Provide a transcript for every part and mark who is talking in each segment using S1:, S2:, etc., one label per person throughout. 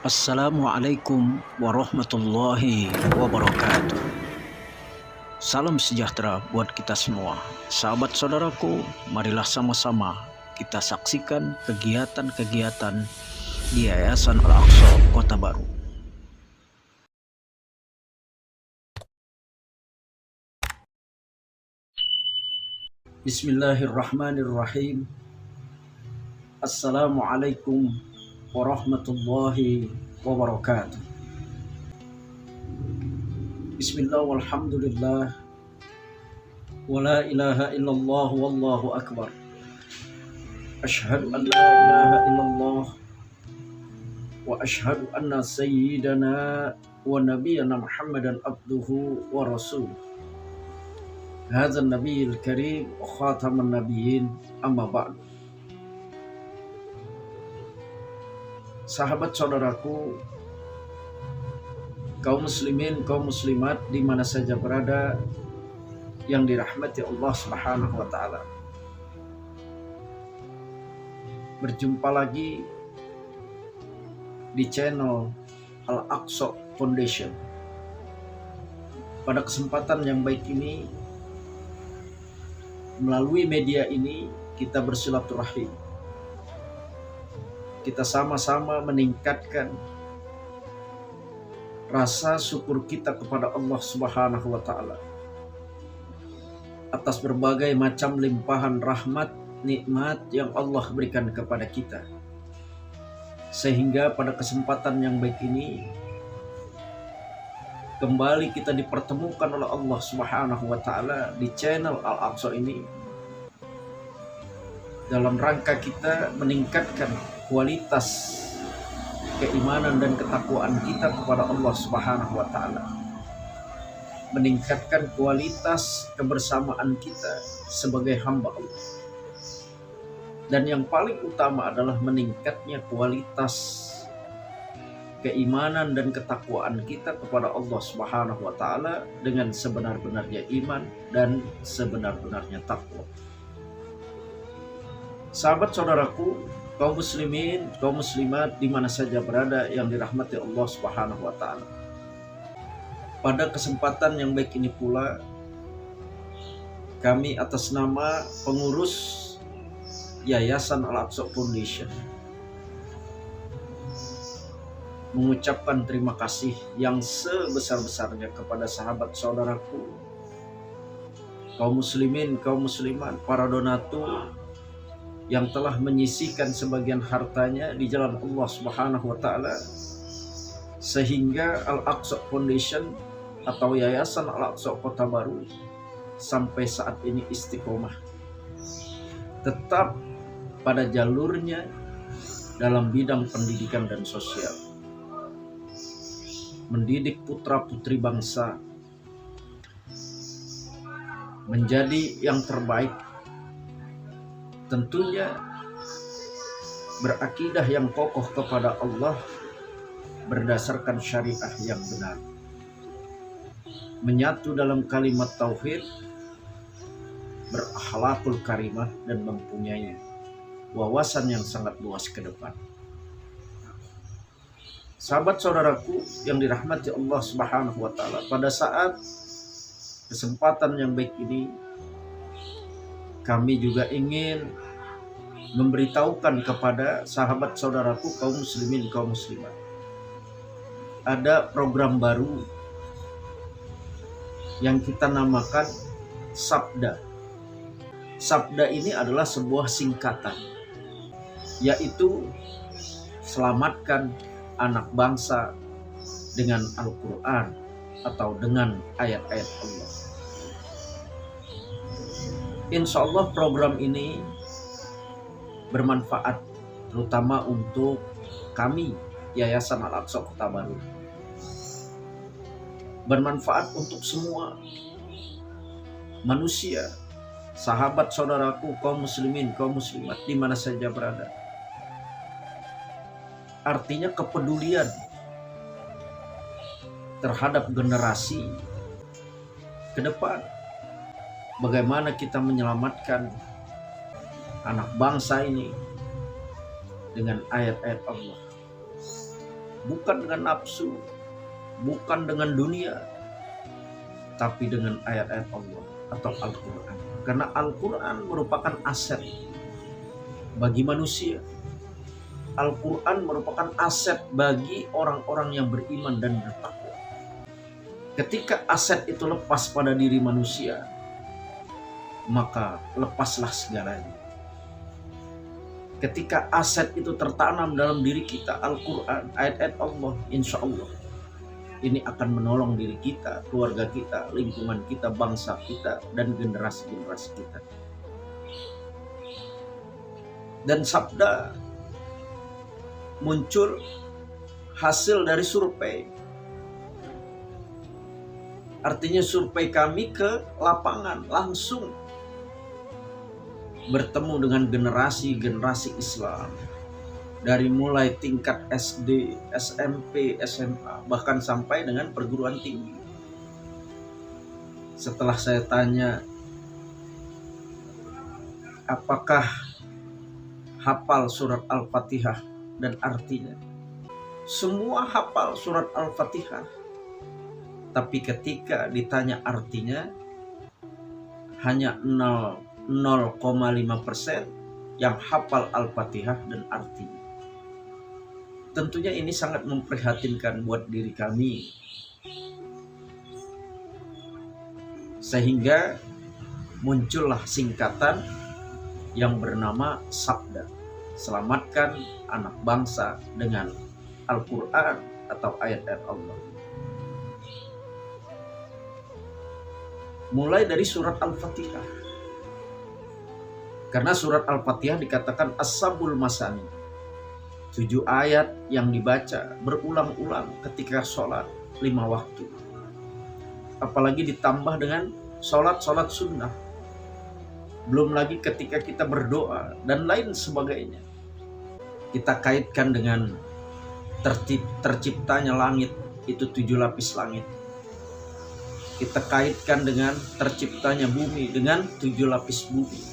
S1: Assalamualaikum warahmatullahi wabarakatuh. Salam sejahtera buat kita semua. Sahabat saudaraku, marilah sama-sama kita saksikan kegiatan-kegiatan di Yayasan Al-Aqsa Kota Baru. Bismillahirrahmanirrahim. Assalamualaikum warahmatullahi wabarakatuh. Bismillah walhamdulillah wa la ilaha illallah wallahu akbar. Ashhadu an la ilaha illallah wa ashhadu anna sayyidana wa nabiyyana Muhammadan abduhu wa rasuluh. Hadza an-nabiyul karim wa khataman nabiyyin, amma ba'du. Sahabat saudaraku, kaum muslimin, kaum muslimat di mana saja berada yang dirahmati Allah Subhanahu wa taala. Berjumpa lagi di channel Al-Aqsa Foundation. Pada kesempatan yang baik ini, melalui media ini kita bersilaturahim. Kita sama-sama meningkatkan rasa syukur kita kepada Allah Subhanahu wa taala atas berbagai macam limpahan rahmat, nikmat yang Allah berikan kepada kita. Sehingga pada kesempatan yang baik ini kembali kita dipertemukan oleh Allah Subhanahu wa taala di channel Al-Aqsa ini dalam rangka kita meningkatkan kualitas keimanan dan ketakwaan kita kepada Allah Subhanahu wa taala. Meningkatkan kualitas kebersamaan kita sebagai hamba Allah. Dan yang paling utama adalah meningkatnya kualitas keimanan dan ketakwaan kita kepada Allah Subhanahu wa taala dengan sebenar-benarnya iman dan sebenar-benarnya takwa. Sahabat saudaraku, kaum muslimin, kaum muslimat di mana saja berada yang dirahmati Allah Subhanahu wa taala. Pada kesempatan yang baik ini pula, kami atas nama pengurus Yayasan Al-Aqsa Foundation mengucapkan terima kasih yang sebesar-besarnya kepada sahabat saudaraku, kaum muslimin, kaum muslimat, para donatur yang telah menyisihkan sebagian hartanya di jalan Allah Subhanahu wa taala, sehingga Al-Aqsa Foundation atau Yayasan Al-Aqsa Kota Baru sampai saat ini istiqomah tetap pada jalurnya dalam bidang pendidikan dan sosial, mendidik putra-putri bangsa menjadi yang terbaik, tentunya berakidah yang kokoh kepada Allah berdasarkan syariah yang benar, menyatu dalam kalimat tauhid, berakhlakul karimah, dan mempunyai wawasan yang sangat luas ke depan. Sahabat saudaraku yang dirahmati Allah Subhanahu wa taala, pada saat kesempatan yang baik ini kami juga ingin memberitahukan kepada sahabat saudaraku kaum muslimin, kaum muslimat, ada program baru yang kita namakan Sabda. Sabda ini adalah sebuah singkatan, yaitu selamatkan anak bangsa dengan Al-Quran atau dengan ayat-ayat Allah. Insya Allah program ini bermanfaat terutama untuk kami Yayasan Al-Aqsa Kota Baru. Bermanfaat untuk semua manusia, sahabat saudaraku, kaum muslimin, kaum muslimat di mana saja berada. Artinya kepedulian terhadap generasi ke depan. Bagaimana kita menyelamatkan anak bangsa ini dengan ayat-ayat Allah. bukan dengan nafsu, bukan dengan dunia, tapi dengan ayat-ayat Allah atau Al-Quran. Karena Al-Quran merupakan aset bagi manusia. Al-Quran merupakan aset bagi orang-orang yang beriman dan bertakwa. Ketika aset itu lepas pada diri manusia, maka lepaslah segalanya. Ketika aset itu tertanam dalam diri kita, Al-Quran, ayat-ayat Allah, insya Allah ini akan menolong diri kita, keluarga kita, lingkungan kita, bangsa kita, dan generasi-generasi kita. Dan sabda muncul hasil dari survei. Artinya survei kami ke lapangan, langsung bertemu dengan generasi-generasi Islam. Dari mulai tingkat SD, SMP, SMA, bahkan sampai dengan perguruan tinggi. Setelah saya tanya, apakah hafal surat Al-Fatihah dan artinya? Semua hafal surat Al-Fatihah. Tapi ketika ditanya artinya, hanya 0,5% yang hafal Al-Fatihah dan artinya. Tentunya ini sangat memprihatinkan buat diri kami. Sehingga muncullah singkatan yang bernama Sabda. Selamatkan anak bangsa dengan Al-Quran atau ayat-ayat Allah. Mulai dari surat Al-Fatihah. Karena surat Al-Fatihah dikatakan As-Sabul Masani. 7 ayat yang dibaca berulang-ulang ketika sholat 5 waktu. Apalagi ditambah dengan sholat sunnah. Belum lagi ketika kita berdoa dan lain sebagainya. Kita kaitkan dengan terciptanya langit, itu 7 lapis langit. Kita kaitkan dengan terciptanya bumi dengan 7 lapis bumi.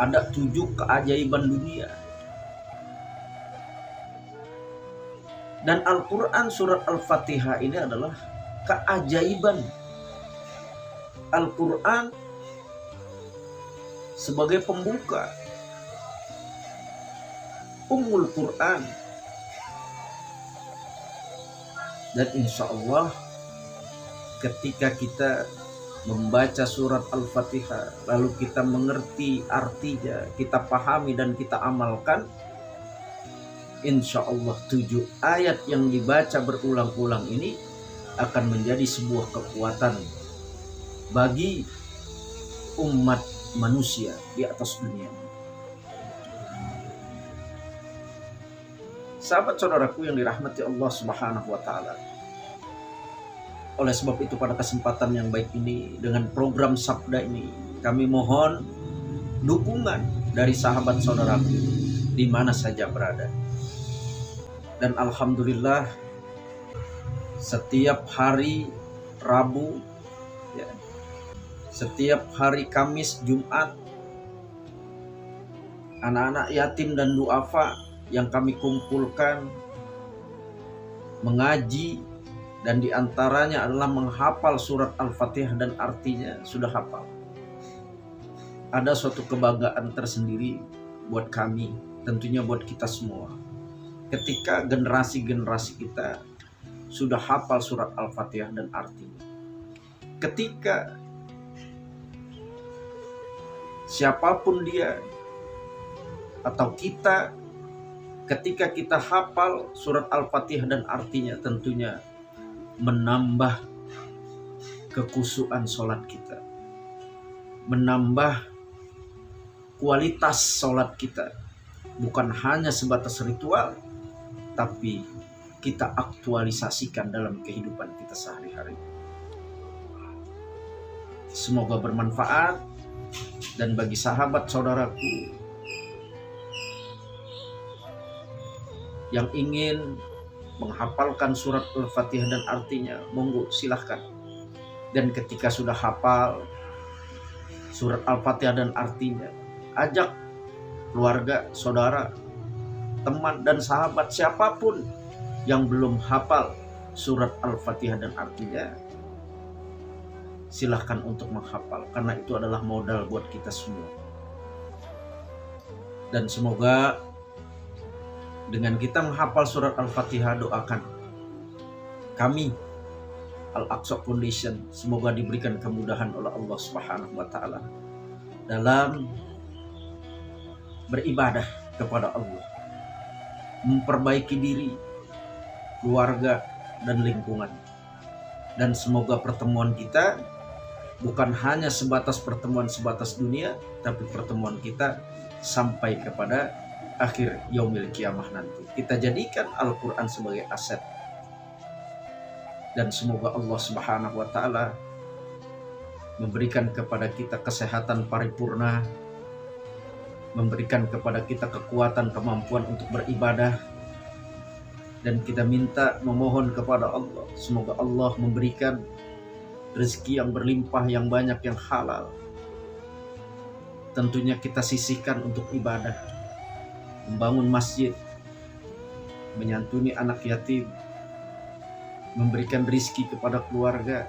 S1: Ada 7 keajaiban dunia. Dan Al-Quran surat Al-Fatihah ini adalah keajaiban. Al-Quran sebagai pembuka. Ummul Quran. Dan insya Allah ketika kita membaca surat Al-Fatihah, lalu kita mengerti artinya, kita pahami dan kita amalkan, insya Allah 7 ayat yang dibaca berulang-ulang ini akan menjadi sebuah kekuatan bagi umat manusia di atas dunia. Sahabat saudaraku yang dirahmati Allah Subhanahu wa Ta'ala. Oleh sebab itu pada kesempatan yang baik ini, dengan program Sabda ini, kami mohon dukungan dari sahabat saudaraku di mana saja berada. Dan alhamdulillah setiap hari Rabu, ya, setiap hari Kamis, Jumat, anak-anak yatim dan duafa yang kami kumpulkan mengaji, dan diantaranya adalah menghafal surat Al-Fatihah dan artinya sudah hafal. Ada suatu kebanggaan tersendiri buat kami, tentunya buat kita semua. Ketika generasi-generasi kita sudah hafal surat Al-Fatihah dan artinya. Ketika siapapun dia atau kita, ketika kita hafal surat Al-Fatihah dan artinya, tentunya menambah kekhusyuan sholat kita, menambah kualitas sholat kita, bukan hanya sebatas ritual, tapi kita aktualisasikan dalam kehidupan kita sehari-hari. Semoga bermanfaat, dan bagi sahabat saudaraku yang ingin menghafalkan surat Al-Fatihah dan artinya, monggo silahkan. Dan ketika sudah hafal surat Al-Fatihah dan artinya, ajak keluarga, saudara, teman dan sahabat siapapun yang belum hafal surat Al-Fatihah dan artinya, silahkan untuk menghafal, karena itu adalah modal buat kita semua. Dan semoga dengan kita menghafal surat Al-Fatihah, doakan kami Al-Aqsa Foundation semoga diberikan kemudahan oleh Allah Subhanahu wa taala dalam beribadah kepada Allah, memperbaiki diri, keluarga, dan lingkungan. Dan semoga pertemuan kita bukan hanya sebatas pertemuan sebatas dunia, tapi pertemuan kita sampai kepada akhir yaumil kiamah nanti. Kita jadikan Al-Quran sebagai aset. Dan semoga Allah Subhanahu wa taala memberikan kepada kita kesehatan paripurna, memberikan kepada kita kekuatan, kemampuan untuk beribadah. Dan kita minta, memohon kepada Allah, semoga Allah memberikan rezeki yang berlimpah, yang banyak, yang halal. Tentunya kita sisihkan untuk ibadah, membangun masjid, menyantuni anak yatim, memberikan rezeki kepada keluarga.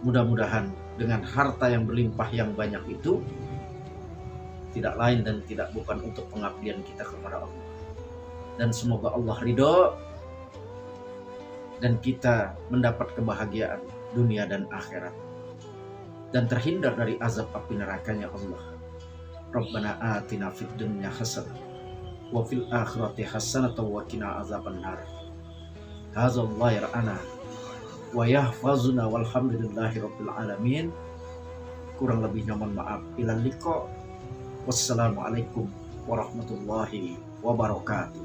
S1: Mudah-mudahan dengan harta yang berlimpah yang banyak itu tidak lain dan tidak bukan untuk pengabdian kita kepada Allah. Dan semoga Allah ridho dan kita mendapat kebahagiaan dunia dan akhirat dan terhindar dari azab api nerakanya Allah. Rabbana atina fid dunya hasanah wa fil akhirati hasanah wa qina azabannar. Hazallahi ra'ana wa yahfazuna walhamdulillahi rabbil alamin. Kurang lebihnya mohon maaf. Ilal liqa. Wassalamualaikum warahmatullahi wabarakatuh.